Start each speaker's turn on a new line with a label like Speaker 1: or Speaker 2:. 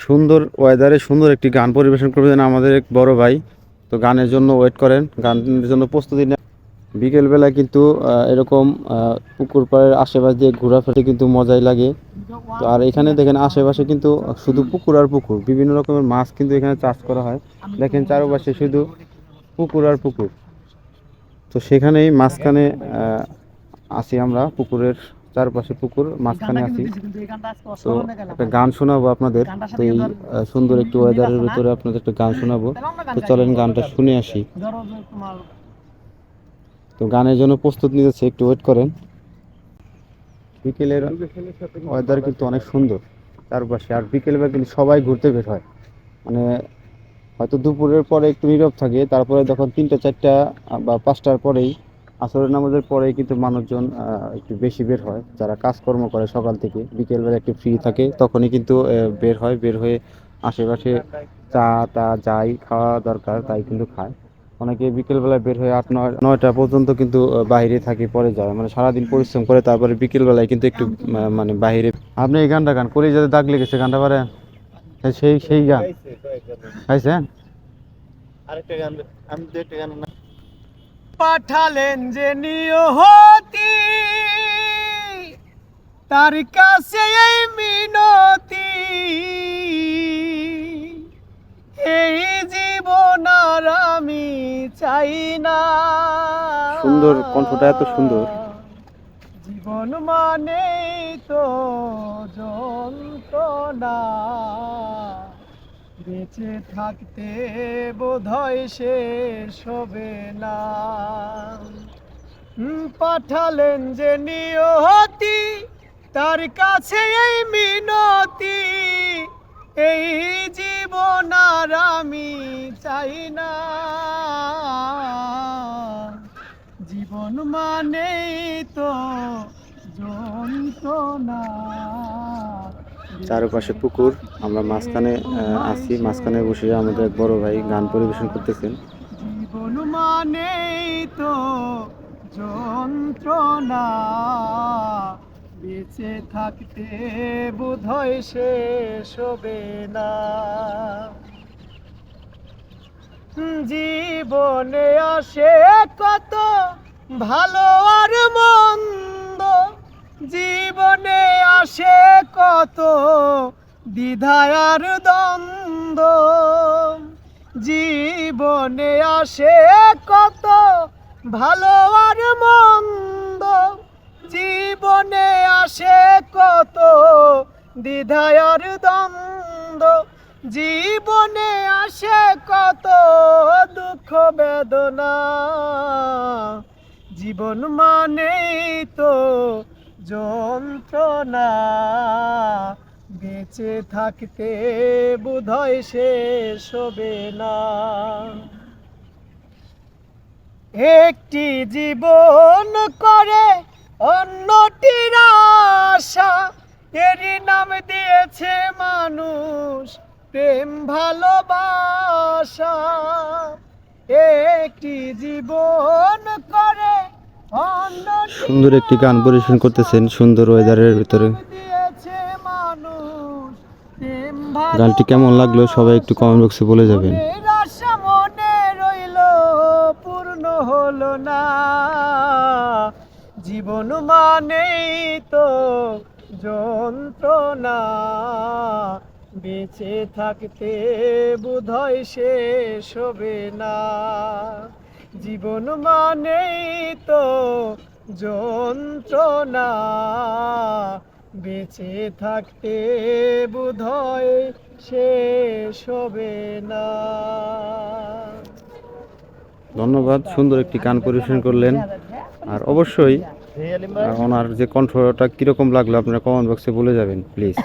Speaker 1: সুন্দর ওয়েদারে সুন্দর একটি গান পরিবেশন করবেন আমাদের এক বড় ভাই। তো গানের জন্য ওয়েট করেন, গানের জন্য প্রস্তুতি নেন। বিকেলবেলা কিন্তু এরকম পুকুর পাড়ের আশেপাশ দিয়ে ঘোরাফেরা কিন্তু মজাই লাগে। তো আর এখানে দেখেন আশেপাশে কিন্তু শুধু পুকুর আর পুকুর, বিভিন্ন রকমের মাছ কিন্তু এখানে চাষ করা হয়। দেখেন চারপাশে শুধু পুকুর আর পুকুর। তো সেখানেই মাঝখানে আছি আমরা, পুকুরের চারপাশে পুকুর, মাঝখানে আছি। তো একটা গান শোনাবো আপনাদের। তো এই সুন্দর একটি ওয়েদারের ভিতরে আপনাদের একটা গান শোনাবো। তো চলেন গানটা শুনে আসি। তো গানের জন্য প্রস্তুত নিতেছে, একটু ওয়েট করেন। বিকেলের ওয়েদার কিন্তু অনেক সুন্দর চারপাশে, আর বিকেলবেলা কিন্তু সবাই ঘুরতে বের হয়। মানে হয়তো দুপুরের পরে একটু নীরব থাকে, তারপরে যখন 3টা 4টা বা 5টার পরেই, আসরের নামাজের পরেই কিন্তু মানুষজন একটু বেশি বের হয়। যারা কাজকর্ম করে সকাল থেকে, বিকেলবেলা একটু ফ্রি থাকে, তখনই কিন্তু বের হয়। বের হয়ে আশেপাশে চা টা যাই খাওয়া দরকার তাই কিন্তু খায়। অনেকে বিকেলবেলায় বের হয়ে 8 9 9টা পর্যন্ত কিন্তু বাইরে থাকে, পরে যায়। মানে সারাদিন পরিশ্রম করে তারপরে বিকেলবেলায় কিন্তু একটু মানে বাইরে। আপনি এই গানটা গান করে যাতে দাগ লেগেছে, গানটা পারেন? সেই সেই গান গাইছেন? আরেকটা গান আমি তো একটা গান
Speaker 2: পাঠালেন যে নিয়তি, তার কাছে এই মিনতি, এই জীবন আর আমি চাই না।
Speaker 1: সুন্দর, কণ্ঠটা এত সুন্দর।
Speaker 2: জীবন মানে তো যন্ত্রণা, বেঁচে থাকতে বোধহয় শেষ হবে না। পাঠালেন যে নিয়তি, তার কাছে এই মিনতি, এই জীবন আর আমি চাই না। জীবন মানেই তো যন্ত্রণা।
Speaker 1: চারপাশে পুকুর, আমরা মাঝখানে আছি। মাঝখানে বসে আমাদের এক বড় ভাই গান পরিবেশন করতেছেন।
Speaker 2: জীবন মানেই তো যন্ত্রণা, বেঁচে থাকতে বোধহয় শেষ হবে না। জীবনে আসে কত ভালো আর মন্দ, জীবনে আসে কত দ্বিধা আর দ্বন্দ্ব, জীবনে আসে কত ভালো আর মন্দ, জীবনে আসে কত দ্বিধা আর দ্বন্দ্ব, জীবনে আসে কত দুঃখ বেদনা। জীবন মানেই তো যন্ত্রণা, বেঁচে থাকতে বোধহয় শেষ হবে না। একটি জীবন করে অন্যটির আশা, এরই নাম দিয়েছে মানুষ প্রেম ভালোবাসা। একটি জীবন করে
Speaker 1: সুন্দর একটি গান পরিবেশন করতেছেন সুন্দর ওয়েদারের ভিতরে। গানটি কেমন লাগলো সবাই একটু কমেন্ট বক্সে বলে যাবেন।
Speaker 2: আশা মনে রইল পূর্ণ হলো না। জীবন মানেই তো যন্ত্রণা, বেঁচে থাকতে বোধহয় শেষ হবে না। জীবন মানেই তো যন্ত্রণা, বেঁচে থাকতে বোধহয় শেষ হবে না।
Speaker 1: ধন্যবাদ, সুন্দর একটি গান পরিবেশন করলেন। আর অবশ্যই ওনার যে কণ্ঠটা কীরকম লাগলো আপনারা কমেন্ট বক্সে বলে যাবেন প্লিজ।